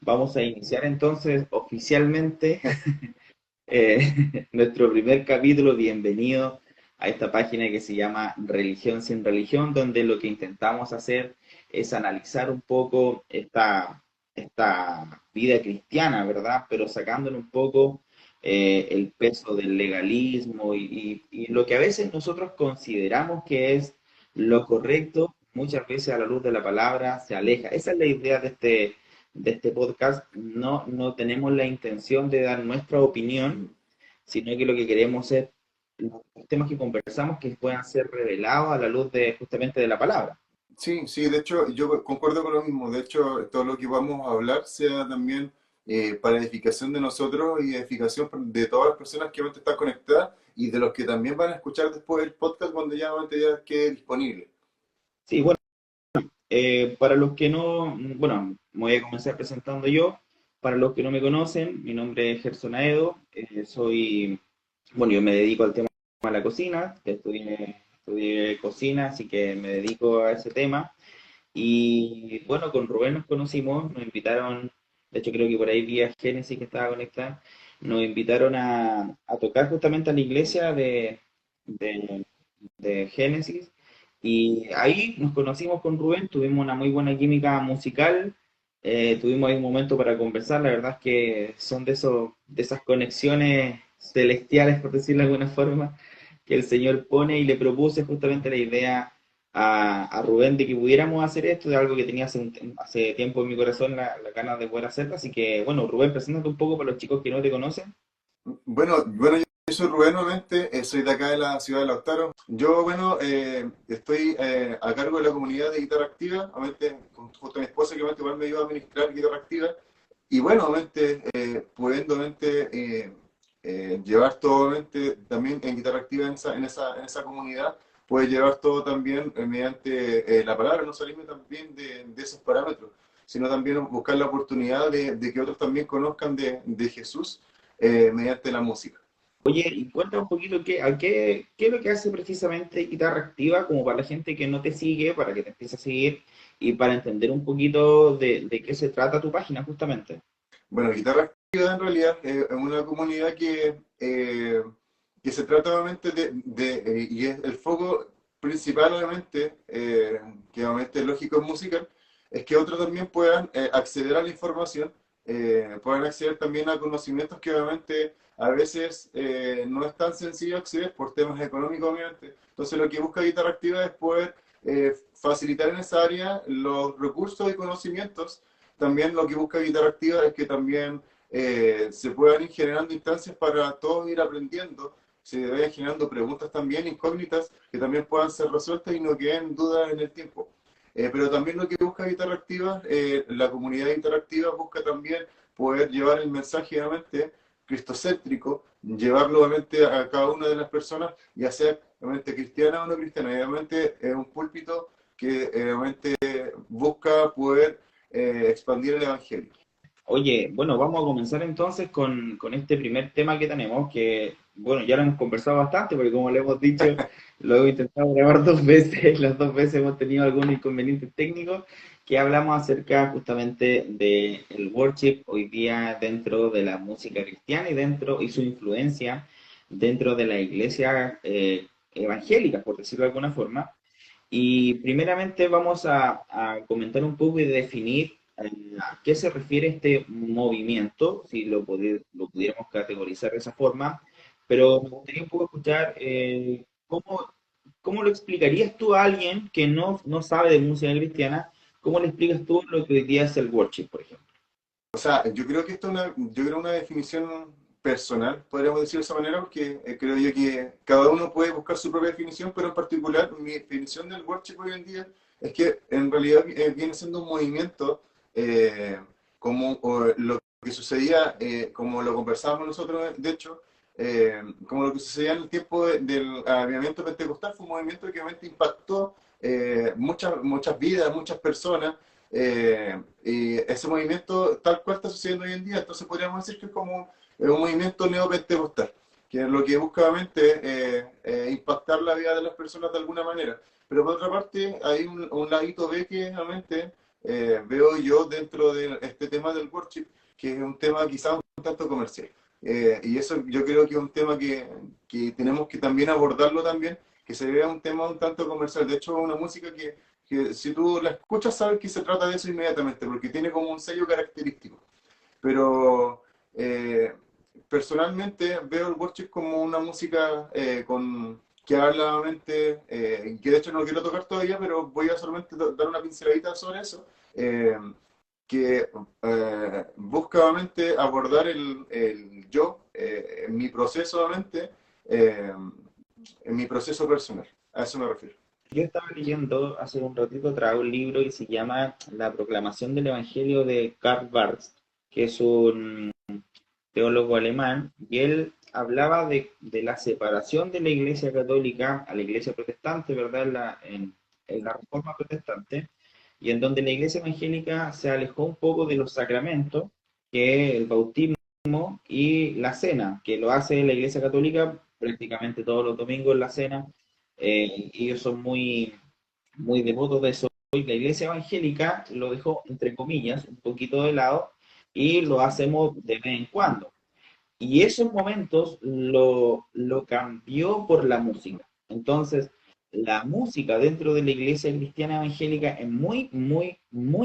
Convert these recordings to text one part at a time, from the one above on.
Vamos a iniciar entonces oficialmente nuestro primer capítulo. Bienvenido a esta página que se llama Religión sin Religión, donde lo que intentamos hacer es analizar un poco esta vida cristiana, ¿verdad? Pero sacándole un poco el peso del legalismo y lo que a veces nosotros consideramos que es lo correcto, muchas veces a la luz de la palabra se aleja. Esa es la idea de este podcast. No tenemos la intención de dar nuestra opinión, sino que lo que queremos es los temas que conversamos que puedan ser revelados a la luz de justamente de la palabra. Sí, sí, de hecho yo concuerdo con lo mismo. De hecho, todo lo que vamos a hablar sea también para edificación de nosotros y edificación de todas las personas que van a estar conectadas y de los que también van a escuchar después el podcast cuando ya quede disponible. Sí, bueno, para los que no, bueno, me voy a comenzar presentando yo. Para los que no me conocen, mi nombre es Gerson Aedo, bueno, yo me dedico al tema de la cocina, que estudié cocina, así que me dedico a ese tema. Y bueno, con Rubén nos conocimos, nos invitaron, de hecho creo que por ahí vía Génesis que estaba conectada, nos invitaron a tocar justamente a la iglesia de, de Génesis. Y ahí nos conocimos con Rubén, tuvimos una muy buena química musical, tuvimos ahí un momento para conversar. La verdad es que son de esas conexiones celestiales, por decirlo de alguna forma, que el Señor pone, y le propuse justamente la idea a Rubén de que pudiéramos hacer esto, de algo que tenía hace tiempo en mi corazón, la ganas de poder hacerlo. Así que, bueno, Rubén, preséntate un poco para los chicos que no te conocen. Bueno, yo soy Rubén nuevamente, soy de acá de la ciudad de Lautaro. Yo, bueno, estoy a cargo de la comunidad de guitarra activa, obviamente, junto a mi esposa que obviamente igual me ayuda a administrar guitarra activa. Y bueno, obviamente, pudiendo obviamente, llevar todo obviamente, también en guitarra activa en esa comunidad, puede llevar todo también mediante la palabra, no salirme también de esos parámetros, sino también buscar la oportunidad de que otros también conozcan de Jesús mediante la música. Oye, y cuéntame un poquito qué es lo que hace precisamente Guitarra Activa, como para la gente que no te sigue, para que te empiece a seguir y para entender un poquito de qué se trata tu página, justamente. Bueno, Guitarra Activa en realidad es una comunidad que se trata obviamente y es el foco principal obviamente, que obviamente es lógico en música, es que otros también puedan acceder a la información, puedan acceder también a conocimientos que obviamente a veces no es tan sencillo acceder por temas económicos obviamente. Entonces lo que busca Guitarra Activa es poder facilitar en esa área los recursos y conocimientos. También lo que busca Guitarra Activa es que también se puedan ir generando instancias para todos ir aprendiendo, se vayan generando preguntas también, incógnitas, que también puedan ser resueltas y no queden dudas en el tiempo. Pero también lo que busca Guitarra Activa, la comunidad interactiva busca también poder llevar el mensaje obviamente cristocéntrico, llevarlo obviamente a cada una de las personas, ya sea obviamente cristiana o no cristiana. Y obviamente es un púlpito que obviamente busca poder expandir el Evangelio. Oye, bueno, vamos a comenzar entonces con este primer tema que tenemos, que, bueno, ya lo hemos conversado bastante, porque como le hemos dicho, lo hemos intentado grabar dos veces, las dos veces hemos tenido algunos inconvenientes técnicos, que hablamos acerca justamente del worship hoy día dentro de la música cristiana y su influencia dentro de la iglesia evangélica, por decirlo de alguna forma. Y primeramente vamos a comentar un poco y definir a qué se refiere este movimiento, si lo pudiéramos categorizar de esa forma, pero me gustaría un poco escuchar cómo lo explicarías tú a alguien que no sabe de música cristiana. ¿Cómo le explicas tú lo que hoy día es el worship, por ejemplo? O sea, yo creo que esto yo creo una definición personal, podríamos decir de esa manera, porque creo yo que cada uno puede buscar su propia definición, pero en particular mi definición del worship hoy en día es que en realidad viene siendo un movimiento como lo que sucedía, como lo conversábamos nosotros, de hecho, como lo que sucedía en el tiempo del avivamiento pentecostal. Fue un movimiento que obviamente impactó muchas vidas, muchas personas, y ese movimiento tal cual está sucediendo hoy en día. Entonces podríamos decir que es como un movimiento neopentecostal, que es lo que busca obviamente impactar la vida de las personas de alguna manera. Pero por otra parte hay un ladito B que obviamente veo yo dentro de este tema del worship, que es un tema quizás un tanto comercial. Y eso yo creo que es un tema que tenemos que también abordarlo también, que se vea un tema un tanto comercial. De hecho, es una música que si tú la escuchas sabes que se trata de eso inmediatamente, porque tiene como un sello característico. Pero personalmente veo el worship como una música que habla nuevamente, que de hecho no lo quiero tocar todavía, pero voy a solamente dar una pinceladita sobre eso, eh, que busca nuevamente abordar el yo en mi proceso nuevamente, en mi proceso personal. A eso me refiero. Yo estaba leyendo hace un ratito atrás un libro que se llama La Proclamación del Evangelio de Karl Barth, que es un teólogo alemán, y él hablaba de la separación de la Iglesia Católica a la Iglesia Protestante, ¿verdad? En la Reforma Protestante, y en donde la Iglesia Evangélica se alejó un poco de los sacramentos, que es el bautismo y la cena, que lo hace la Iglesia Católica prácticamente todos los domingos en la cena. Ellos son muy devotos de eso. Y la Iglesia Evangélica lo dejó, entre comillas, un poquito de lado y lo hacemos de vez en cuando. Y esos momentos lo cambió por la música. Entonces, la música dentro de la iglesia cristiana evangélica es muy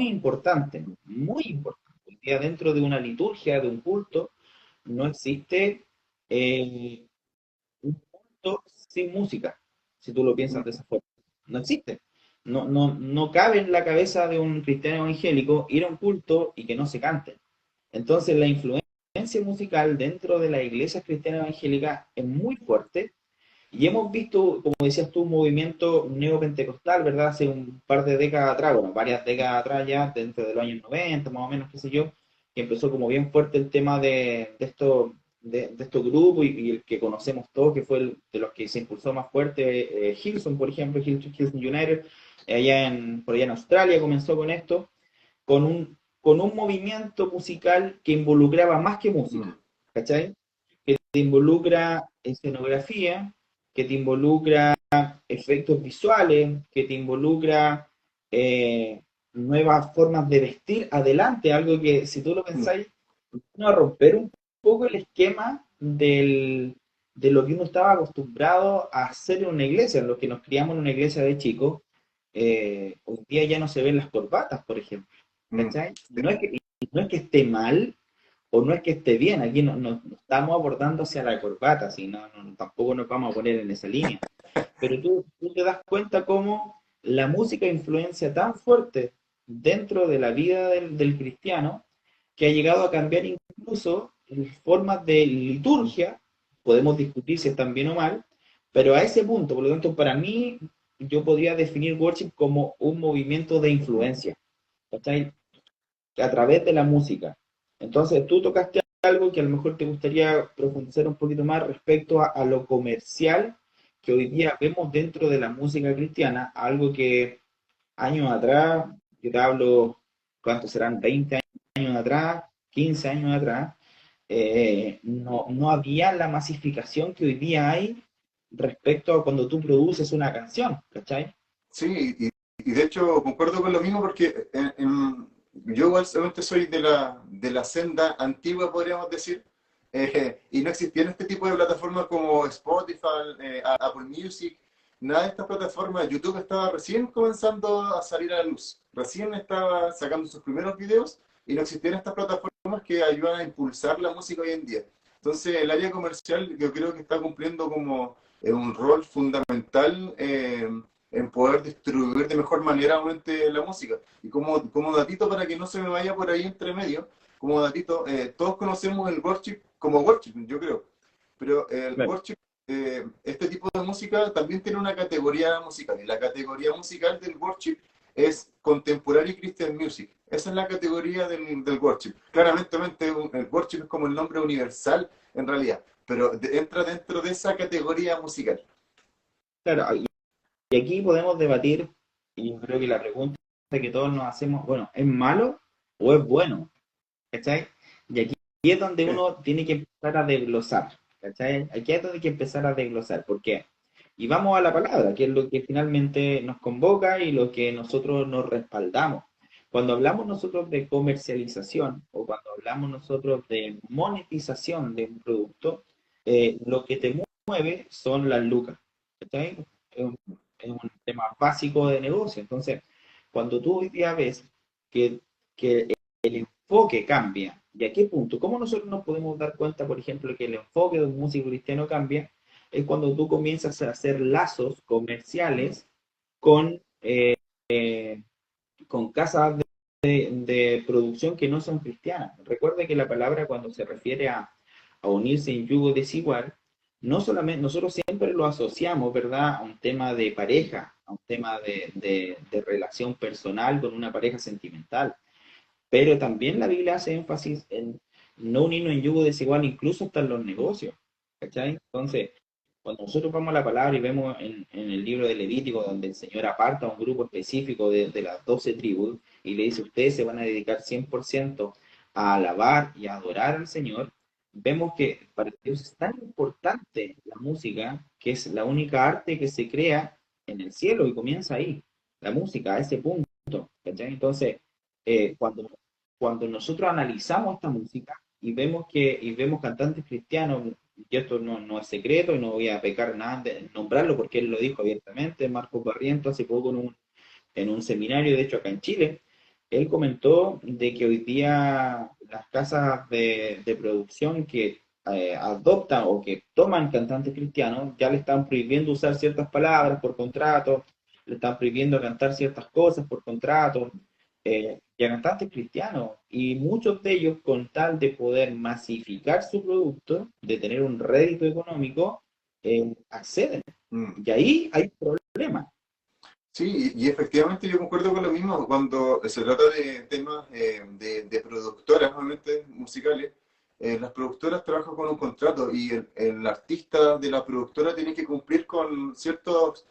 importante, muy importante. Hoy día dentro de una liturgia, de un culto, no existe eh, un culto sin música, si tú lo piensas de esa forma. No existe. No cabe en la cabeza de un cristiano evangélico ir a un culto y que no se cante. Entonces, la influencia musical dentro de la iglesia cristiana evangélica es muy fuerte y hemos visto, como decías tú, un movimiento neopentecostal, ¿verdad? Hace un par de décadas atrás, bueno, varias décadas atrás ya, dentro de los años 90, más o menos, qué sé yo, que empezó como bien fuerte el tema de estos grupos y el que conocemos todos, que fue el de los que se impulsó más fuerte, Hillsong, por ejemplo, Hillsong United, por allá en Australia comenzó con esto con un movimiento musical que involucraba más que música, Mm. ¿cachai? Que te involucra escenografía, que te involucra efectos visuales, que te involucra eh, nuevas formas de vestir adelante, algo que si tú lo Mm. pensáis, vino a romper un poco el esquema de lo que uno estaba acostumbrado a hacer en una iglesia, en los que nos criamos en una iglesia de chicos, hoy día ya no se ven las corbatas, por ejemplo. Mm. ¿Cachai? No es que esté mal o no es que esté bien, aquí no estamos abordando hacia la corbata, si tampoco nos vamos a poner en esa línea. Pero tú te das cuenta cómo la música influencia tan fuerte dentro de la vida del cristiano que ha llegado a cambiar incluso formas de liturgia, podemos discutir si están bien o mal, pero a ese punto, por lo tanto, para mí, yo podría definir worship como un movimiento de influencia, ¿cachai? A través de la música. Entonces, tú tocaste algo que a lo mejor te gustaría profundizar un poquito más respecto a lo comercial que hoy día vemos dentro de la música cristiana, algo que años atrás, yo te hablo, ¿cuántos serán? 20 años atrás, 15 años atrás, no había la masificación que hoy día hay respecto a cuando tú produces una canción, ¿cachai? Sí, y de hecho concuerdo con lo mismo porque yo igual solamente soy de la senda antigua, podríamos decir, y no existían este tipo de plataformas como Spotify, Apple Music, nada de estas plataformas. YouTube estaba recién comenzando a salir a la luz, recién estaba sacando sus primeros videos y no existían estas plataformas que ayudan a impulsar la música hoy en día. Entonces el área comercial yo creo que está cumpliendo como un rol fundamental. En poder distribuir de mejor manera obviamente la música. Y como datito para que no se me vaya por ahí entre medio, como datito, todos conocemos el worship como worship, yo creo. Pero el Claro. worship, este tipo de música también tiene una categoría musical. Y la categoría musical del worship es Contemporary Christian Music. Esa es la categoría del worship. Claramente, el worship es como el nombre universal en realidad, pero entra dentro de esa categoría musical. Claro, y aquí podemos debatir, y yo creo que la pregunta que todos nos hacemos, bueno, ¿es malo o es bueno? ¿Cachai? Y aquí es donde uno tiene que empezar a desglosar, ¿cachai? Aquí es donde hay que empezar a desglosar, ¿por qué? Y vamos a la palabra, que es lo que finalmente nos convoca y lo que nosotros nos respaldamos. Cuando hablamos nosotros de comercialización o cuando hablamos nosotros de monetización de un producto, lo que te mueve son las lucas. ¿Cachai? Es un tema básico de negocio. Entonces, cuando tú hoy día ves que, que el enfoque cambia, ¿y a qué punto? ¿Cómo nosotros nos podemos dar cuenta, por ejemplo, que el enfoque de un músico cristiano cambia? Es cuando tú comienzas a hacer lazos comerciales con, con casas de producción que no son cristianas. Recuerda que la palabra cuando se refiere a unirse en yugo desigual, no solamente, nosotros siempre lo asociamos, ¿verdad?, a un tema de pareja, a un tema de relación personal con una pareja sentimental. Pero también la Biblia hace énfasis en no unirnos en yugo desigual, incluso hasta en los negocios. ¿Cachai? Entonces, cuando nosotros vamos a la palabra y vemos en el libro de Levítico, donde el Señor aparta a un grupo específico de las 12 tribus y le dice, ustedes se van a dedicar 100% a alabar y a adorar al Señor, vemos que para Dios es tan importante la música, que es la única arte que se crea en el cielo y comienza ahí, la música, a ese punto. ¿Cachai? Entonces, cuando nosotros analizamos esta música y vemos cantantes cristianos, y esto no es secreto y no voy a pecar nada de nombrarlo porque él lo dijo abiertamente, Marcos Barrientos hace poco en un seminario, de hecho acá en Chile, él comentó de que hoy día las casas de producción que adoptan o que toman cantantes cristianos ya le están prohibiendo usar ciertas palabras por contrato, le están prohibiendo cantar ciertas cosas por contrato, y a cantantes cristianos, y muchos de ellos con tal de poder masificar su producto, de tener un rédito económico, acceden. Mm. Y ahí hay problemas. Sí, y efectivamente yo concuerdo con lo mismo cuando se trata de temas de productoras, obviamente, musicales. Las productoras trabajan con un contrato y el artista de la productora tiene que cumplir con ciertos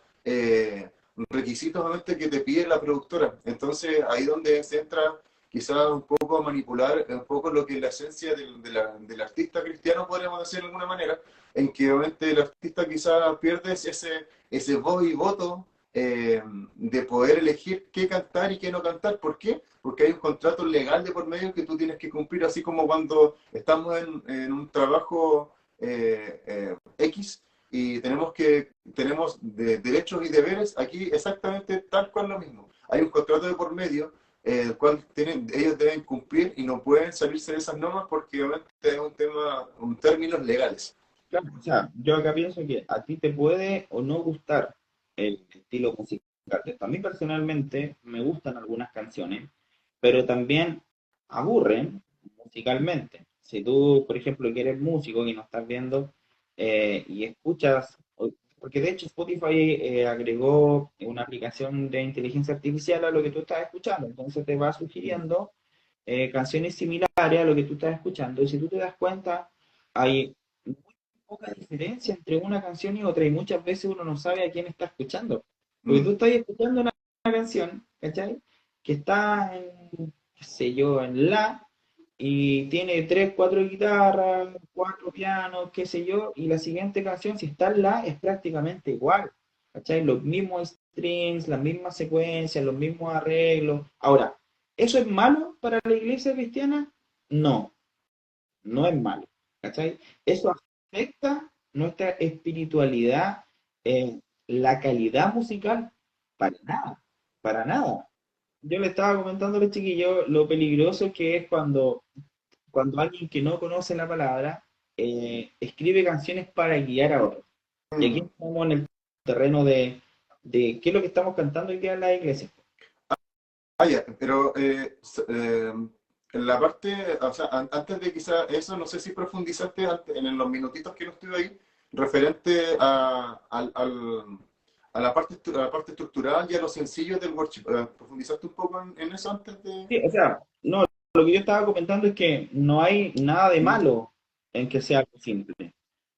requisitos, obviamente, que te pide la productora. Entonces, ahí donde se entra quizás un poco a manipular un poco lo que es la esencia del artista cristiano, podríamos decir de alguna manera, en que obviamente el artista quizás pierde ese voz y voto de poder elegir qué cantar y qué no cantar. ¿Por qué? Porque hay un contrato legal de por medio que tú tienes que cumplir, así como cuando estamos en un trabajo X y tenemos derechos y deberes, aquí exactamente tal cual lo mismo. Hay un contrato de por medio, el cual ellos deben cumplir y no pueden salirse de esas normas porque obviamente es un tema, un términos legales. Claro, o sea, yo acá pienso que a ti te puede o no gustar el estilo musical. A mí personalmente me gustan algunas canciones, pero también aburren musicalmente. Si tú, por ejemplo, que eres músico y nos estás viendo y escuchas, porque de hecho Spotify agregó una aplicación de inteligencia artificial a lo que tú estás escuchando, entonces te va sugiriendo canciones similares a lo que tú estás escuchando, y si tú te das cuenta, hay poca diferencia entre una canción y otra, y muchas veces uno no sabe a quién está escuchando. Porque tú Mm. estás escuchando una canción, ¿cachai? Que está en, qué sé yo, en la, y tiene tres, cuatro guitarras, cuatro pianos, qué sé yo, y la siguiente canción, si está en la, es prácticamente igual, ¿cachai? Los mismos strings, las mismas secuencias, los mismos arreglos. Ahora, ¿eso es malo para la iglesia cristiana? No, no es malo, ¿cachai? Eso afecta nuestra espiritualidad, la calidad musical, para nada, para nada. Yo le estaba comentando a los chiquillos lo peligroso que es cuando alguien que no conoce la palabra escribe canciones para guiar a otros. Y aquí Mm. estamos en el terreno de qué es lo que estamos cantando hoy día en la iglesia. Ah, ya, pero en la parte, o sea, antes de quizá eso, no sé si profundizaste en los minutitos que no estuve ahí, referente a a la parte estructural y a los sencillos del worship. ¿Profundizaste un poco en eso antes de...? Sí, o sea, no, lo que yo estaba comentando es que no hay nada de Mm. malo en que sea algo simple.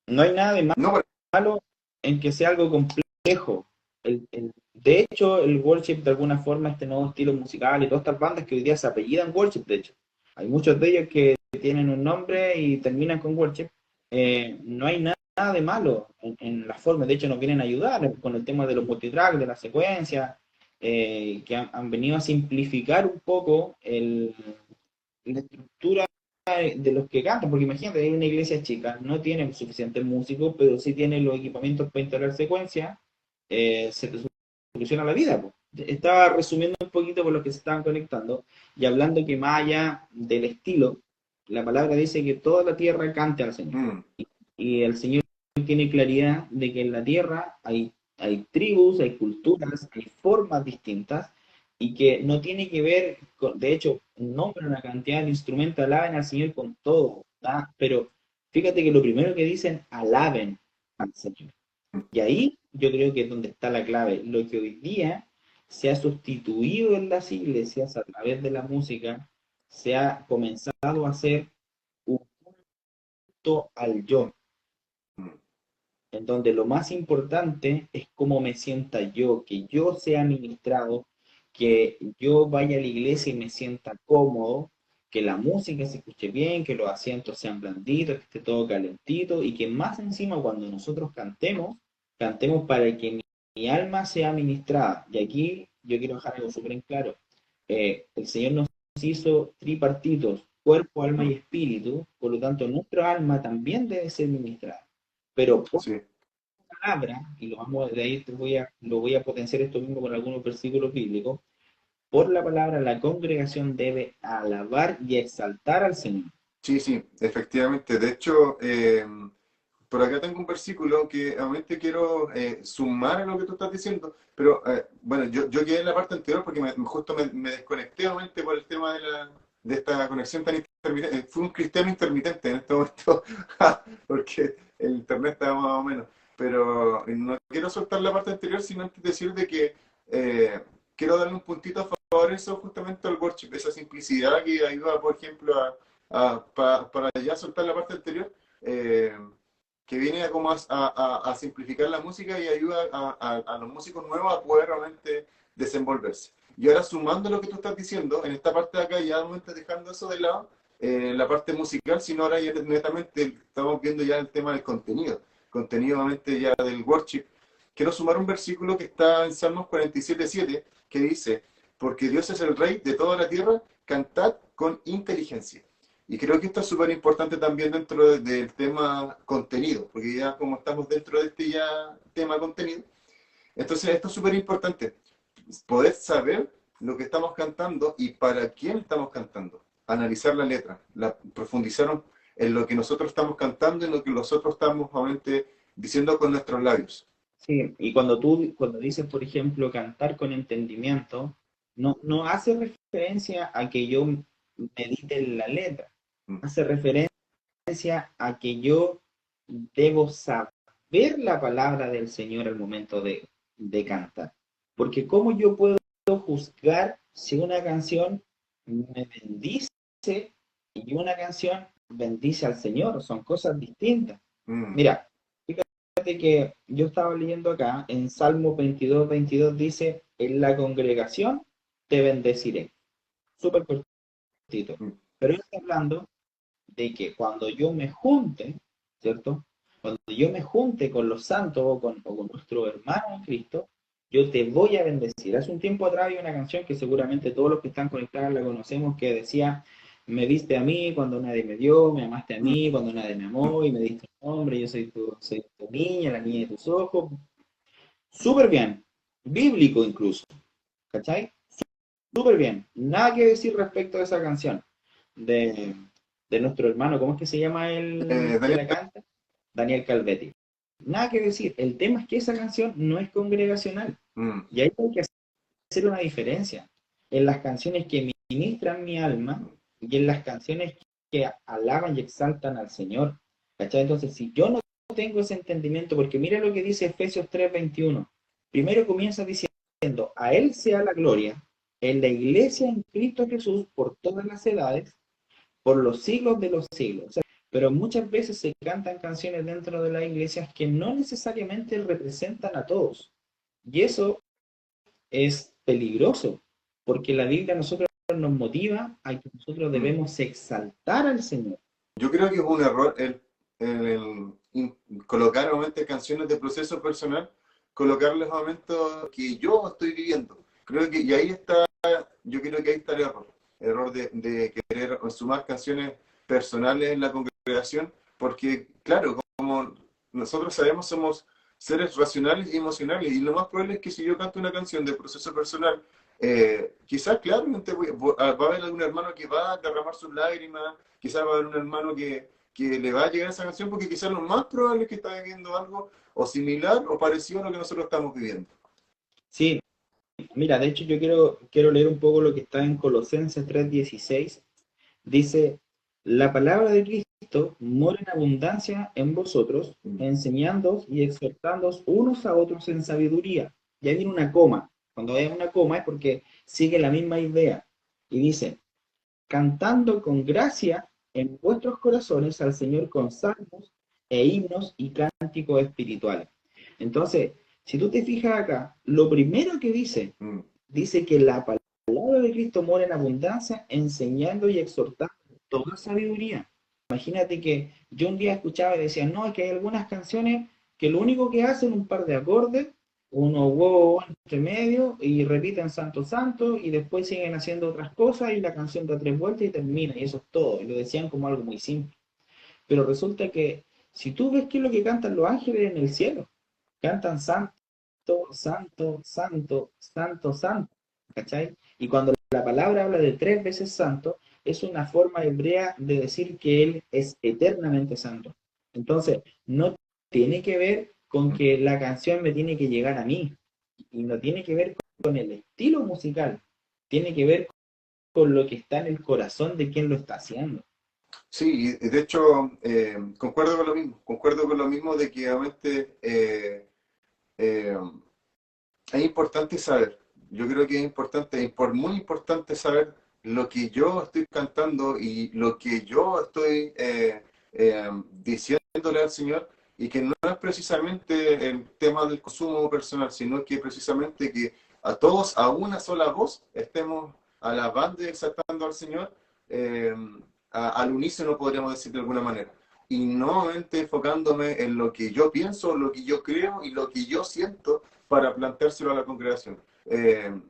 No hay nada de No, bueno, malo en que sea algo complejo. De hecho, el worship, de alguna forma, este nuevo estilo musical y todas estas bandas que hoy día se apellidan worship, de hecho, hay muchos de ellos que tienen un nombre y terminan con worship. No hay nada de malo en la forma. De hecho, nos vienen a ayudar con el tema de los multitrack, de la secuencia. que han venido a simplificar un poco la estructura de los que cantan, porque imagínate, hay una iglesia chica, no tiene suficientes músicos, pero sí tiene los equipamientos para instalar secuencia, se te soluciona la vida, po. Estaba resumiendo un poquito por los que se estaban conectando y hablando que más allá del estilo, la palabra dice que toda la tierra cante al Señor. Mm, Y el Señor tiene claridad de que en la tierra hay tribus, hay culturas, hay formas distintas y que no tiene que ver, de hecho, nombran una cantidad de instrumentos, alaben al Señor con todo, ¿tá? Pero fíjate que lo primero que dicen, alaben al Señor. mm, Y ahí yo creo que es donde está la clave. Lo que hoy día se ha sustituido en las iglesias a través de la música, se ha comenzado a hacer un culto al mm, yo, mm, en donde lo más importante es cómo me sienta yo, que yo sea ministrado, que yo vaya a la iglesia y me sienta cómodo, que la música se escuche bien, que los asientos sean blanditos, que esté todo calentito y que más encima cuando nosotros cantemos, cantemos para que mi alma sea ministrada. Y aquí yo quiero dejar algo súper en claro. El Señor nos hizo tripartitos, cuerpo, alma mm. y espíritu, por lo tanto nuestra alma también debe ser ministrada. Pero Sí, palabra, y lo vamos de ahí lo voy a potenciar esto mismo con algunos versículos bíblicos, por la palabra la congregación debe alabar y exaltar al Señor. sí, sí, efectivamente. De hecho, por acá tengo un versículo que realmente quiero sumar a lo que tú estás diciendo, pero bueno, yo quedé en la parte anterior porque justo me desconecté nuevamente por el tema de esta conexión tan intermitente. Fui un cristiano intermitente en este momento, porque el internet estaba más o menos. Pero no quiero soltar la parte anterior, sino antes decir de que quiero darle un puntito a favor eso justamente al worship, esa simplicidad que ayuda, por ejemplo, para ya soltar la parte anterior. Que viene a, como a simplificar la música y ayuda a los músicos nuevos a poder realmente desenvolverse. Y ahora sumando lo que tú estás diciendo, en esta parte de acá ya no estás dejando eso de lado, la parte musical, sino ahora ya netamente estamos viendo ya el tema del contenido obviamente ya del worship. Quiero sumar un versículo que está en Salmos 47:7, que dice, porque Dios es el rey de toda la tierra, cantad con inteligencia. Y creo que esto es súper importante también dentro del tema contenido, porque ya como estamos dentro de este ya tema contenido, entonces esto es súper importante, poder saber lo que estamos cantando y para quién estamos cantando, analizar la letra, profundizar en lo que nosotros estamos cantando, en lo que nosotros estamos obviamente diciendo con nuestros labios. Sí, y cuando dices, por ejemplo, cantar con entendimiento, no hace referencia a que yo medite en la letra, Mm, hace referencia a que yo debo saber la palabra del Señor al momento de cantar. Porque ¿cómo yo puedo juzgar si una canción me bendice y una canción bendice al Señor? Son cosas distintas. mm, Mira, fíjate que yo estaba leyendo acá, en Salmo 22:22 dice, en la congregación te bendeciré. Súper cortito. mm, Pero él está hablando de que cuando yo me junte, ¿cierto? Cuando yo me junte con los santos o con nuestro hermano en Cristo, yo te voy a bendecir. Hace un tiempo atrás había una canción que seguramente todos los que están conectados la conocemos que decía, me diste a mí cuando nadie me dio, me amaste a mm, mí cuando nadie me mm. amó y me diste un nombre, yo soy tu niña, la niña de tus ojos. Súper bien, bíblico incluso, ¿cachai? Súper bien, nada que decir respecto a esa canción de, de nuestro hermano, ¿cómo es que se llama el que Daniel, la canta? Daniel Calvetti. Nada que decir, el tema es que esa canción no es congregacional mm, y ahí hay que hacer una diferencia en las canciones que ministran mi alma mm, y en las canciones que alaban y exaltan al Señor. ¿Cachai? Entonces, si yo no tengo ese entendimiento, porque mira lo que dice Efesios 3:21, primero comienza diciendo, a Él sea la gloria en la iglesia en Cristo Jesús por todas las edades, por los siglos de los siglos. O sea, pero muchas veces se cantan canciones dentro de las iglesias que no necesariamente representan a todos. Y eso es peligroso, porque la Biblia a nosotros nos motiva a que nosotros mm. debemos exaltar al Señor. Yo creo que es un error colocar nuevamente canciones de proceso personal, colocarles momentos que yo estoy viviendo. Creo que, y ahí está, yo creo que ahí está el error de querer sumar canciones personales en la congregación, porque claro, como nosotros sabemos, somos seres racionales y emocionales, y lo más probable es que si yo canto una canción de proceso personal, quizás claramente va a haber algún hermano que va a derramar sus lágrimas, quizás va a haber un hermano que le va a llegar esa canción, porque quizás lo más probable es que está viviendo algo o similar o parecido a lo que nosotros estamos viviendo. Sí, mira, de hecho yo quiero leer un poco lo que está en Colosenses 3:16. Dice, la palabra de Cristo mora en abundancia en vosotros, enseñándoos y exhortándoos unos a otros en sabiduría. Ya viene una coma. Cuando hay una coma es porque sigue la misma idea. Y dice, cantando con gracia en vuestros corazones al Señor con salmos e himnos y cánticos espirituales. Entonces, si tú te fijas acá, lo primero que Mm. dice que la palabra de Cristo mora en abundancia, enseñando y exhortando toda sabiduría. Imagínate que yo un día escuchaba y decía, no, es que hay algunas canciones que lo único que hacen un par de acordes, uno wow entre medio y repiten santo santo y después siguen haciendo otras cosas y la canción da tres vueltas y termina y eso es todo. Y lo decían como algo muy simple. Pero resulta que si tú ves qué es lo que cantan los ángeles en el cielo, cantan santo, santo, santo, santo, santo, ¿cachai? Y cuando la palabra habla de tres veces santo, es una forma hebrea de decir que Él es eternamente santo. Entonces, no tiene que ver con que la canción me tiene que llegar a mí, y no tiene que ver con el estilo musical, tiene que ver con lo que está en el corazón de quien lo está haciendo. Sí, y de hecho, concuerdo con lo mismo de que obviamente eh, es importante saber, yo creo que es importante, y por muy importante saber lo que yo estoy cantando y lo que yo estoy diciéndole al Señor, y que no es precisamente el tema del consumo personal, sino que precisamente que a todos a una sola voz estemos alabando y exaltando al Señor, eh, al unísono podríamos decir de alguna manera. Y nuevamente enfocándome en lo que yo pienso, lo que yo creo y lo que yo siento para planteárselo a la congregación.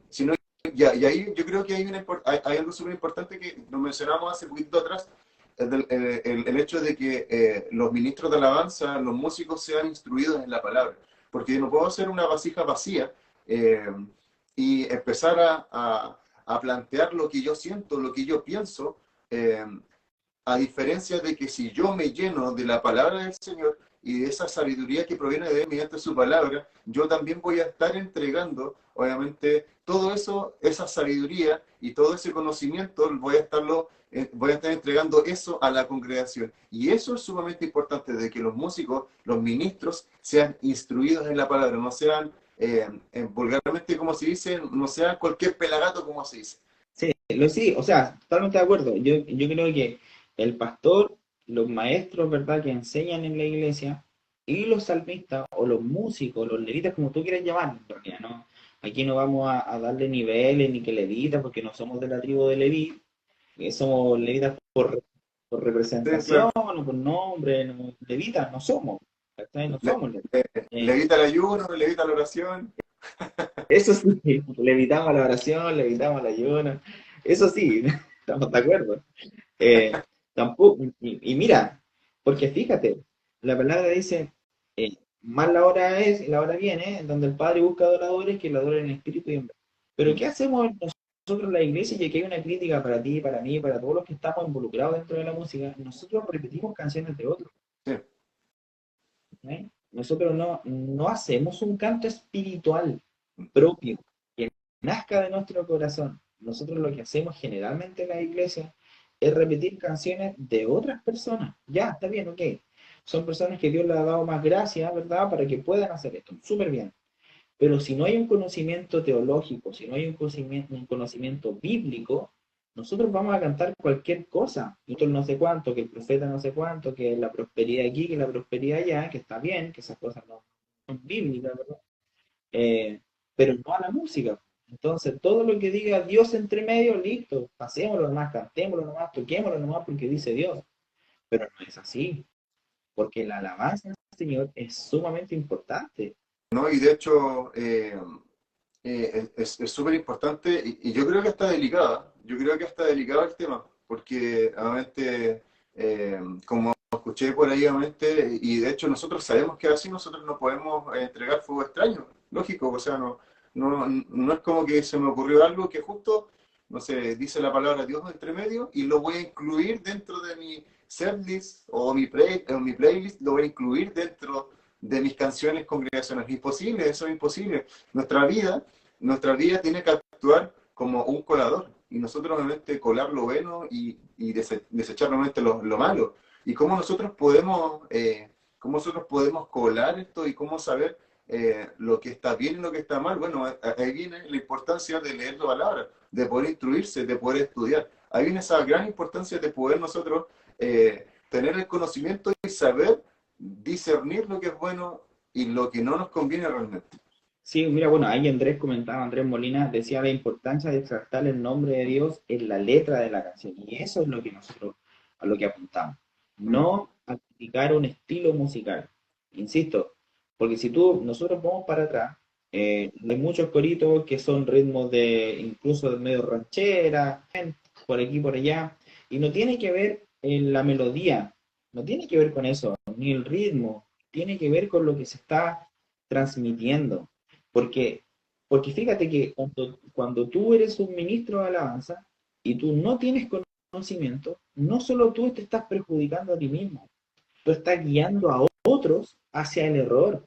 Si no, y ahí yo creo que hay algo súper importante que nos mencionamos hace poquito atrás, el hecho de que los ministros de alabanza, los músicos sean instruidos en la palabra. Porque yo no puedo hacer una vasija vacía eh, y empezar a plantear lo que yo siento, lo que yo pienso, eh, a diferencia de que si yo me lleno de la palabra del Señor y de esa sabiduría que proviene de él mediante su palabra, yo también voy a estar entregando, obviamente, todo eso, esa sabiduría y todo ese conocimiento, voy a estar entregando eso a la congregación. Y eso es sumamente importante, de que los músicos, los ministros, sean instruidos en la palabra, no sean, vulgarmente como se dice, no sean cualquier pelagato como se dice. Sí, sí, o sea, totalmente de acuerdo. Yo creo que el pastor, los maestros, ¿verdad?, que enseñan en la iglesia, y los salmistas, o los músicos, los levitas, como tú quieras llamar, en realidad, ¿no? Aquí no vamos a darle niveles ni que levitas, porque no somos de la tribu de Leví, somos levitas por Sí, representación claro. o por nombre, no, levitas no somos, ¿cachai? No Le, somos levitas. le evita el ayuno, le evita la oración. Eso sí, levitamos la oración, levitamos el ayuno, eso sí, estamos de acuerdo. Eh, tampoco, y mira, porque fíjate, la palabra dice, más la hora es y la hora viene, en donde el Padre busca adoradores que lo adoren en espíritu y en verdad. Pero ¿qué hacemos nosotros en la iglesia? Y aquí hay una crítica para ti, para mí, para todos los que estamos involucrados dentro de la música. Nosotros repetimos canciones de otros, Sí. ¿eh? Nosotros no hacemos un canto espiritual propio que nazca de nuestro corazón. Nosotros lo que hacemos generalmente en la iglesia es repetir canciones de otras personas. Ya, está bien, ok. Son personas que Dios les ha dado más gracia, ¿verdad? Para que puedan hacer esto. Súper bien. Pero si no hay un conocimiento teológico, si no hay un conocimiento bíblico, nosotros vamos a cantar cualquier cosa. Y esto no sé cuánto, que el profeta no sé cuánto, que la prosperidad aquí, que la prosperidad allá, que está bien, que esas cosas no son bíblicas, ¿verdad? eh, pero no a la música. Entonces, todo lo que diga Dios entre medio, listo, pasémoslo nomás, cantémoslo nomás, toquémoslo nomás porque dice Dios. Pero no es así, porque la alabanza al Señor es sumamente importante. ¿No? Y de hecho, es súper importante y yo creo que está delicada. Yo creo que está delicado el tema, porque obviamente, como escuché por ahí, obviamente, y de hecho nosotros sabemos que así nosotros no podemos entregar fuego extraño, lógico, o sea, no es como que se me ocurrió algo que justo, no sé, dice la palabra Dios entre medio y lo voy a incluir dentro de mi setlist o mi playlist, lo voy a incluir dentro de mis canciones congregacionales. Imposible, eso es imposible. Nuestra vida nuestra vida tiene que actuar como un colador y nosotros obviamente colar lo bueno y desechar obviamente lo malo. ¿Y cómo nosotros podemos colar esto y cómo saber lo que está bien y lo que está mal? Bueno, ahí viene la importancia de leer la palabra, de poder instruirse, de poder estudiar. Ahí viene esa gran importancia de poder nosotros tener el conocimiento y saber discernir lo que es bueno y lo que no nos conviene realmente. Sí, mira, bueno, ahí Andrés comentaba, Andrés Molina decía la importancia de exaltar el nombre de Dios en la letra de la canción. Y eso es lo que nosotros, a lo que apuntamos. Mm, No a criticar un estilo musical. Insisto, porque si nosotros vamos para atrás, hay muchos coritos que son ritmos de, incluso de medio ranchera, por aquí, por allá, y no tiene que ver en la melodía, no tiene que ver con eso, ni el ritmo, tiene que ver con lo que se está transmitiendo. Porque, porque fíjate que cuando tú eres un ministro de alabanza y tú no tienes conocimiento, no solo tú te estás perjudicando a ti mismo, tú estás guiando a otros hacia el error.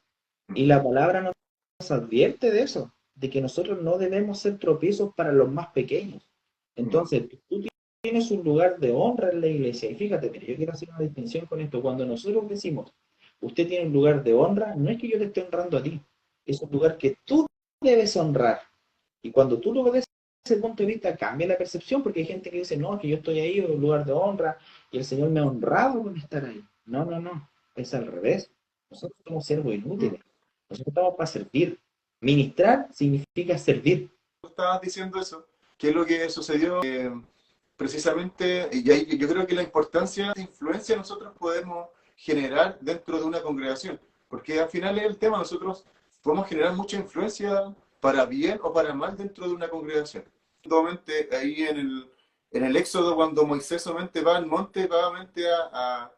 mm, Y la palabra nos advierte de eso, de que nosotros no debemos ser tropiezos para los más pequeños. mm. Entonces, tú tienes un lugar de honra en la iglesia. Y fíjate, mira, yo quiero hacer una distinción con esto. Cuando nosotros decimos, usted tiene un lugar de honra, no es que yo te esté honrando a ti, es un lugar que tú debes honrar. Y cuando tú lo ves desde ese punto de vista, cambia la percepción, porque hay gente que dice, no, que yo estoy ahí en un lugar de honra y el Señor me ha honrado con estar ahí. No, no, no, es al revés. Nosotros somos siervos Mm. inútiles. Nosotros estamos para servir. Ministrar significa servir. Estabas diciendo eso, qué es lo que sucedió precisamente, y ahí yo creo que la importancia de influencia nosotros podemos generar dentro de una congregación, porque al final es el tema, nosotros podemos generar mucha influencia para bien o para mal dentro de una congregación. Nuevamente, ahí en el Éxodo, cuando Moisés solamente va al monte, va obviamente a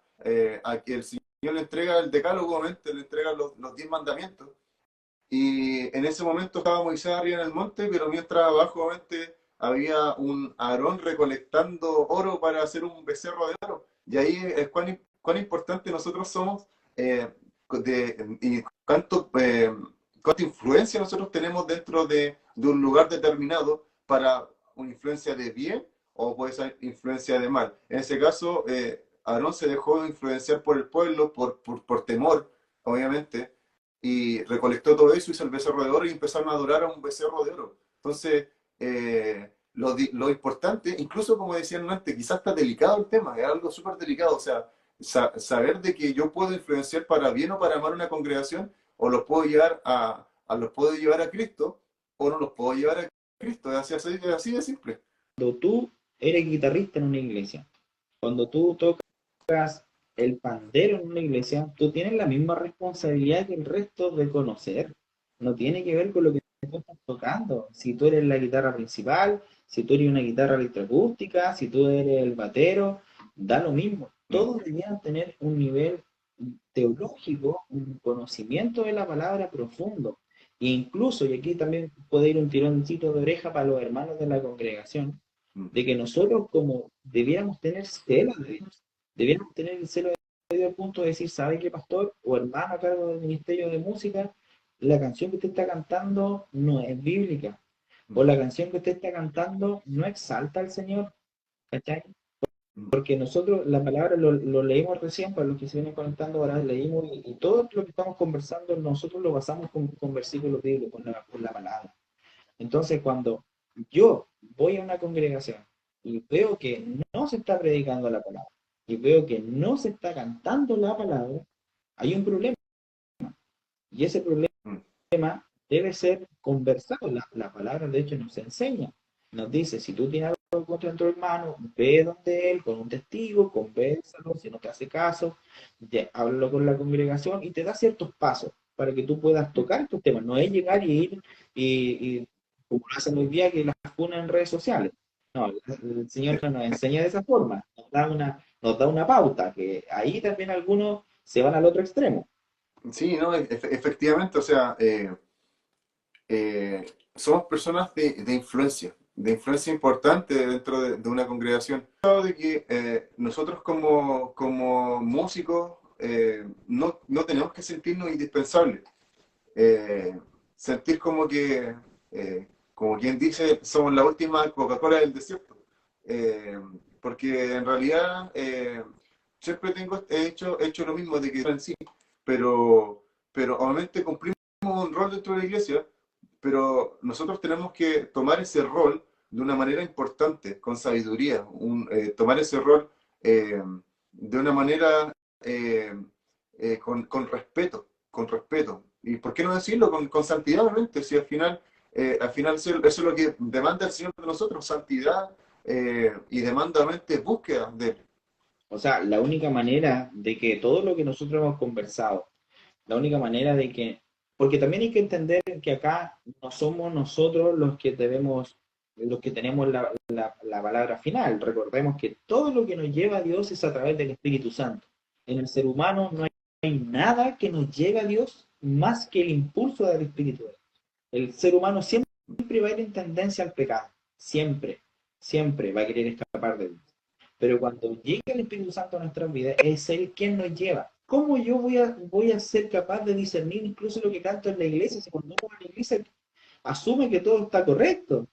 que el Señor le entrega el decálogo, obviamente, le entrega los 10 mandamientos. Y en ese momento estaba Moisés arriba en el monte, pero mientras abajo obviamente había un Aarón recolectando oro para hacer un becerro de oro. Y ahí es cuán importante nosotros somos y cuánta influencia nosotros tenemos dentro de un lugar determinado para una influencia de bien o puede ser influencia de mal. En ese caso, Aarón se dejó influenciar por el pueblo, por temor, obviamente, y recolectó todo eso, hizo el becerro de oro y empezaron a adorar a un becerro de oro. Entonces, lo importante, incluso como decían antes, quizás está delicado el tema, es algo súper delicado, o sea, saber de que yo puedo influenciar para bien o para mal una congregación, o los puedo llevar los puedo llevar a Cristo, o no los puedo llevar a Cristo, es así de simple. Cuando tú eres guitarrista en una iglesia, cuando tú tocas el pandero en una iglesia, tú tienes la misma responsabilidad que el resto de conocer. No tiene que ver con lo que tú estás tocando. Si tú eres la guitarra principal, si tú eres una guitarra electroacústica, si tú eres el batero, da lo mismo. Mm, Todos deberían tener un nivel teológico, un conocimiento de la palabra profundo. E incluso, y aquí también puede ir un tironcito de oreja para los hermanos de la congregación, mm, de que nosotros como debiéramos tener celo de Dios, debiéramos tener el celo de Dios al punto de decir, ¿sabe qué, pastor o hermano a cargo del ministerio de música? La canción que usted está cantando no es bíblica, o mm, la canción que usted está cantando no exalta al Señor, ¿cachai? mm, Porque nosotros la palabra lo leímos recién, para los que se vienen conectando ahora leímos, y todo lo que estamos conversando nosotros lo basamos con versículos bíblicos, con la palabra. Entonces, cuando yo voy a una congregación y veo que no se está predicando la palabra, y veo que no se está cantando la palabra, hay un problema. Y ese problema mm, debe ser conversado. La palabra, de hecho, nos enseña. Nos dice, si tú tienes algo contra tu hermano, ve donde él, con un testigo, convérsalo, si no te hace caso, háblalo con la congregación y te da ciertos pasos para que tú puedas mm, tocar estos temas. No es llegar y ir y como lo hacen hoy día, que las funan en redes sociales. No, el Señor no nos enseña de esa forma, nos da una pauta, que ahí también algunos se van al otro extremo. Sí, no, efectivamente, o sea, somos personas de influencia importante dentro de una congregación. De que nosotros como músicos no tenemos que sentirnos indispensables. Eh, sentir como que, como quien dice, somos la última Coca-Cola del desierto. Eh, porque en realidad siempre he hecho lo mismo de que en sí, pero obviamente cumplimos un rol dentro de la iglesia, pero nosotros tenemos que tomar ese rol de una manera importante, con sabiduría, tomar ese rol eh, de una manera con respeto, con respeto. ¿Y por qué no decirlo? Con santidad, obviamente, si al final eso es lo que demanda el Señor de nosotros, santidad y demanda obviamente búsqueda de Él. O sea, la única manera de que todo lo que nosotros hemos conversado, la única manera de que, porque también hay que entender que acá no somos nosotros los que debemos, los que tenemos la palabra final. Recordemos que todo lo que nos lleva a Dios es a través del Espíritu Santo. En el ser humano no hay nada que nos lleve a Dios más que el impulso del Espíritu. El ser humano siempre va a ir en tendencia al pecado. Siempre, siempre va a querer escapar de Dios. Pero cuando llega el Espíritu Santo a nuestras vidas, es Él quien nos lleva. ¿Cómo yo voy a ser capaz de discernir incluso lo que canto en la iglesia? Si cuando uno va a la iglesia asume que todo está correcto,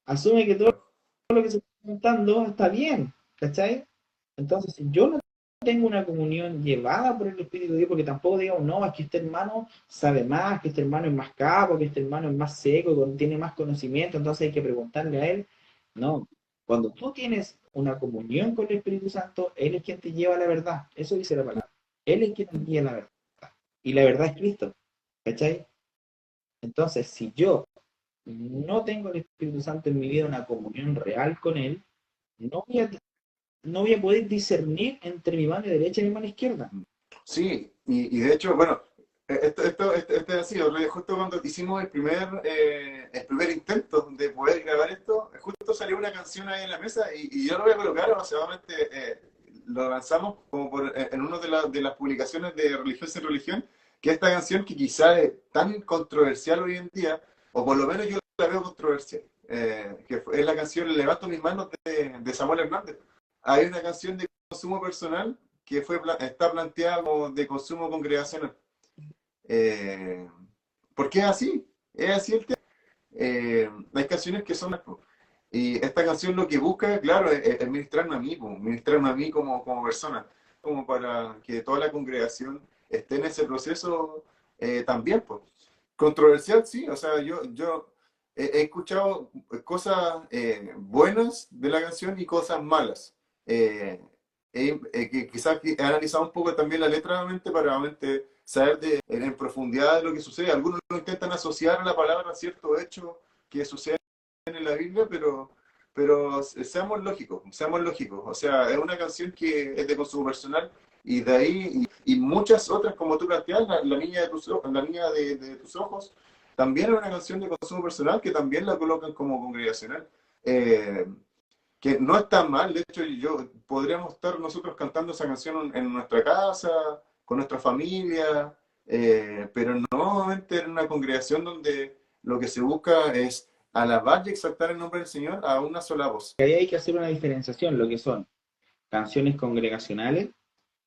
asume que todo lo que se está cantando está bien, ¿cachai? Entonces, si yo no tengo una comunión llevada por el Espíritu de Dios, porque tampoco digo, no, es que este hermano sabe más, que este hermano es más capo, que este hermano es más seco, tiene más conocimiento, entonces hay que preguntarle a él. No, cuando tú tienes una comunión con el Espíritu Santo, Él es quien te lleva a la verdad. Eso dice la palabra. Él es quien te guía a la verdad. Y la verdad es Cristo. ¿Cachai? Entonces, si yo no tengo el Espíritu Santo en mi vida, una comunión real con Él, no voy a, no voy a poder discernir entre mi mano derecha y mi mano izquierda. Sí, y de hecho, bueno, esto ha sido, justo cuando hicimos el primer intento de poder grabar esto, justo salió una canción ahí en la mesa y yo lo voy a colocar, o sea, obviamente lo lanzamos como en una de las publicaciones de Religión sin Religión, que esta canción que quizá es tan controversial hoy en día, o por lo menos yo la veo controversial, es la canción Levanto mis manos de Samuel Hernández. Hay una canción de consumo personal que está planteada como de consumo congregacional. Eh, porque es así el tema. Hay canciones que son... Y esta canción lo que busca, claro, es ministrarme a mí, pues, ministrarme a mí como persona, como para que toda la congregación esté en ese proceso también, pues. Controversial, sí, o sea, yo he escuchado cosas buenas de la canción y cosas malas. Eh, que quizás he analizado un poco también la letra nuevamente para realmente saber en profundidad de lo que sucede. Algunos lo intentan asociar a la palabra a cierto hecho que sucede en la Biblia, pero seamos lógicos, seamos lógicos. O sea, es una canción que es de consumo personal y de ahí, y muchas otras, como tú planteas, la niña la niña de tus ojos, también es una canción de consumo personal que también la colocan como congregacional. Eh, que no está mal, de hecho podríamos estar nosotros cantando esa canción en nuestra casa, con nuestra familia, pero no nuevamente en una congregación donde lo que se busca es alabar y exaltar el nombre del Señor a una sola voz. Ahí hay que hacer una diferenciación, lo que son canciones congregacionales,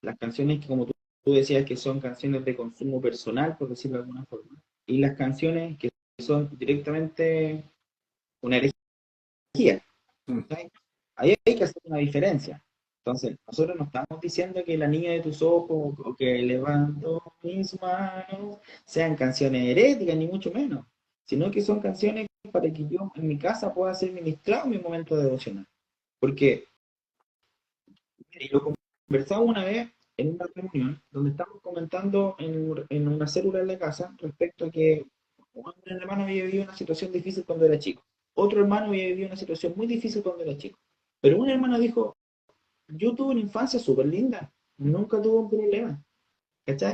las canciones que, como tú decías, que son canciones de consumo personal, por decirlo de alguna forma, y las canciones que son directamente una herejía. Mm. ¿Cachai? Ahí hay que hacer una diferencia. Entonces, nosotros no estamos diciendo que la niña de tus ojos o que levanto mis manos sean canciones heréticas, ni mucho menos, sino que son canciones para que yo en mi casa pueda ser ministrado en mi momento devocional. Porque y lo conversamos una vez en una reunión donde estamos comentando en una célula en la casa respecto a que un hermano había vivido una situación difícil cuando era chico. Otro hermano había vivido una situación muy difícil cuando era chico. Pero un hermano dijo, yo tuve una infancia súper linda, nunca tuve un problema. ¿Cachai?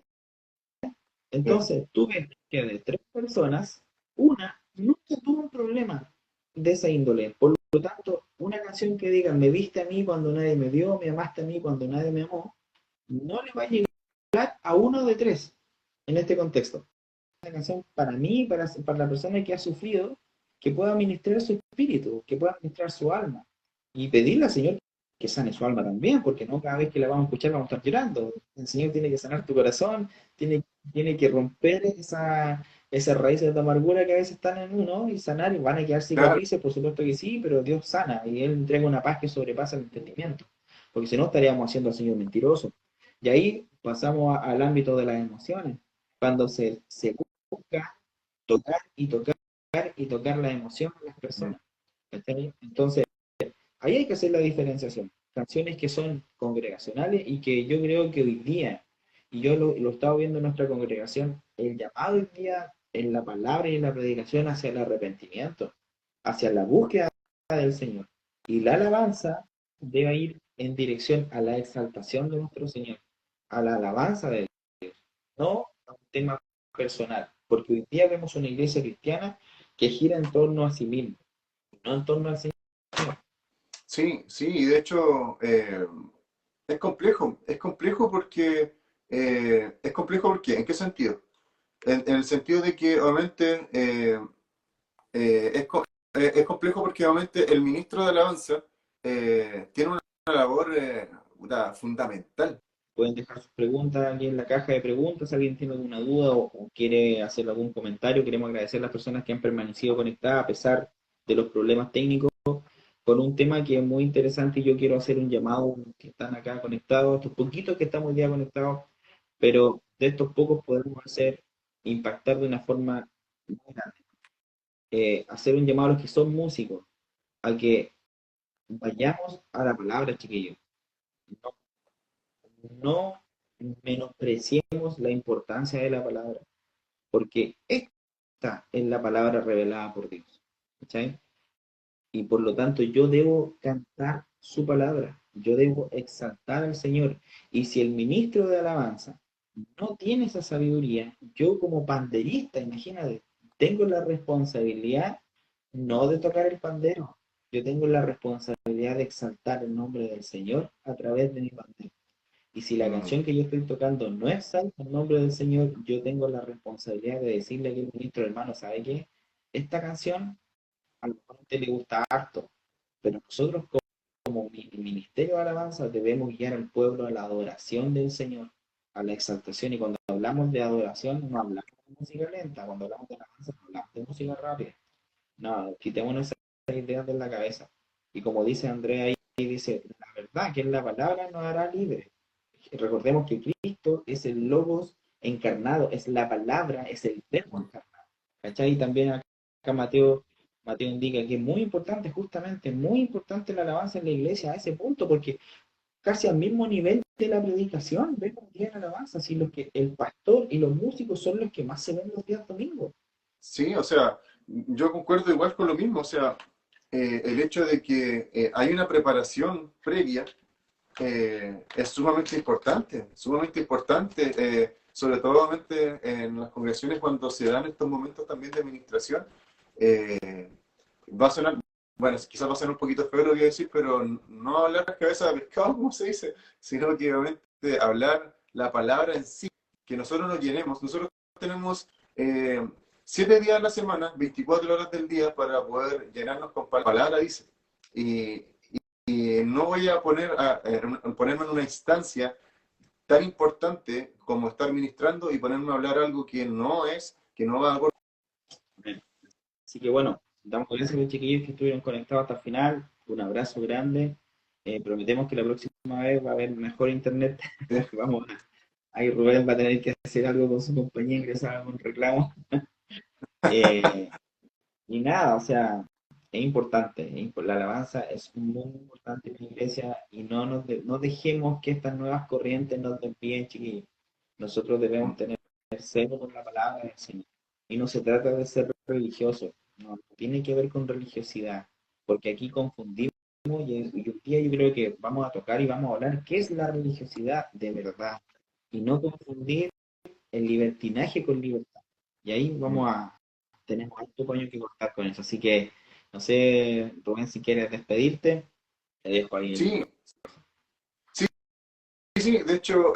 Sí. Entonces, tuve que de tres personas, una nunca tuvo un problema. de esa índole. Por lo tanto, una canción que diga, me viste a mí cuando nadie me vio, me amaste a mí cuando nadie me amó, no le va a llegar a uno de tres en este contexto. Una canción para mí, para la persona que ha sufrido, que pueda ministrar su espíritu, que pueda ministrar su alma. Y pedirle al Señor que sane su alma también, porque no cada vez que la vamos a escuchar vamos a estar llorando. El Señor tiene que sanar tu corazón, tiene que romper esas raíces de amargura que a veces están en uno y sanar, y van a quedar Claro, cicatrices, por supuesto que sí, pero Dios sana y Él entrega una paz que sobrepasa el entendimiento, porque si no estaríamos haciendo al Señor mentiroso. Y ahí pasamos al ámbito de las emociones, cuando se busca tocar y tocar y tocar la emoción de las personas. ¿Cachai? Entonces, ahí hay que hacer la diferenciación. Canciones que son congregacionales y que yo creo que hoy día, y yo lo he estado viendo en nuestra congregación, el llamado hoy día en la palabra y en la predicación hacia el arrepentimiento, hacia la búsqueda del Señor. Y la alabanza debe ir en dirección a la exaltación de nuestro Señor, a la alabanza de Dios, no a un tema personal, porque hoy día vemos una iglesia cristiana que gira en torno a sí misma, no en torno al Señor. sí, sí, y de hecho es complejo porque, ¿en qué sentido? En el sentido de que obviamente eh, es, co- es complejo porque obviamente el ministro de Alabanza tiene una labor fundamental. Pueden dejar sus preguntas aquí en la caja de preguntas, si alguien tiene alguna duda o quiere hacer algún comentario. Queremos agradecer a las personas que han permanecido conectadas a pesar de los problemas técnicos con un tema que es muy interesante y yo quiero hacer un llamado a los que están acá conectados, estos poquitos que estamos hoy día conectados, pero de estos pocos podemos hacer impactar de una forma muy grande. Hacer un llamado a los que son músicos, a que vayamos a la palabra, chiquillos. No, no menospreciemos la importancia de la palabra, porque esta es la palabra revelada por Dios. ¿Cachai? Y por lo tanto yo debo cantar su palabra, yo debo exaltar al Señor. Y si el ministro de alabanza no tiene esa sabiduría, yo como panderista, imagínate, tengo la responsabilidad no de tocar el pandero, yo tengo la responsabilidad de exaltar el nombre del Señor a través de mi pandero. Y si la Mm, canción que yo estoy tocando no exalta el nombre del Señor, yo tengo la responsabilidad de decirle a aquel ministro, hermano, ¿sabe qué? Esta canción a lo mejor a usted le gusta harto, pero nosotros como ministerio de alabanza debemos guiar al pueblo a la adoración del Señor, a la exaltación. Y cuando hablamos de adoración, no hablamos de música lenta, cuando hablamos de alabanza, no hablamos de música rápida. No, quitémonos esas ideas de la cabeza. Y como dice Andrea ahí, dice, la verdad que en la palabra nos hará libre. Recordemos que Cristo es el Logos encarnado, es la palabra, es el verbo mm, encarnado. ¿Cachai? Y también acá Mateo indica que es muy importante, justamente, muy importante la alabanza en la iglesia a ese punto, porque casi al mismo nivel de la predicación, vemos día en alabanza, si los que el pastor y los músicos son los que más se ven los días domingos. sí, o sea, yo concuerdo igual con lo mismo, o sea, el hecho de que hay una preparación previa es sumamente importante, sobre todo obviamente, en las congregaciones cuando se dan estos momentos también de administración. eh, Va a sonar, bueno, quizás va a sonar un poquito feo lo que voy a decir, pero no hablar la cabeza de pescado, como se dice, sino que obviamente hablar la palabra en sí, que nosotros nos llenemos. Nosotros tenemos 7 días a la semana, 24 horas del día para poder llenarnos con palabra, dice. Y, y no voy a ponerme en una instancia tan importante como estar ministrando y ponerme a hablar algo que no va a... Así que bueno, damos gracias a los chiquillos que estuvieron conectados hasta el final. Un abrazo grande. Prometemos que la próxima vez va a haber mejor internet. Vamos ahí Rubén va a tener que hacer algo con su compañía, ingresar algún reclamo. Eh, y nada, o sea, es importante. La alabanza es muy importante en la iglesia y no dejemos que estas nuevas corrientes nos desvíen, chiquillos. Nosotros debemos tener celo por la palabra del Señor. Y no se trata de ser religioso, no tiene que ver con religiosidad, porque aquí confundimos y un día yo creo que vamos a tocar y vamos a hablar qué es la religiosidad de verdad y no confundir el libertinaje con libertad. Y ahí tenemos harto paño que cortar con eso. Así que No sé, Rubén, si quieres despedirte, te dejo ahí Sí, sí, sí, de hecho,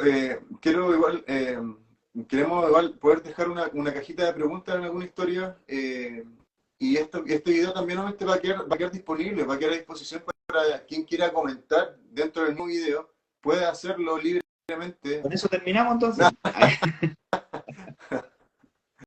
quiero igual, queremos igual poder dejar una cajita de preguntas en alguna historia, y este video también obviamente va a quedar disponible, va a quedar a disposición para quien quiera comentar dentro del mismo video, puede hacerlo libremente. Con eso terminamos entonces.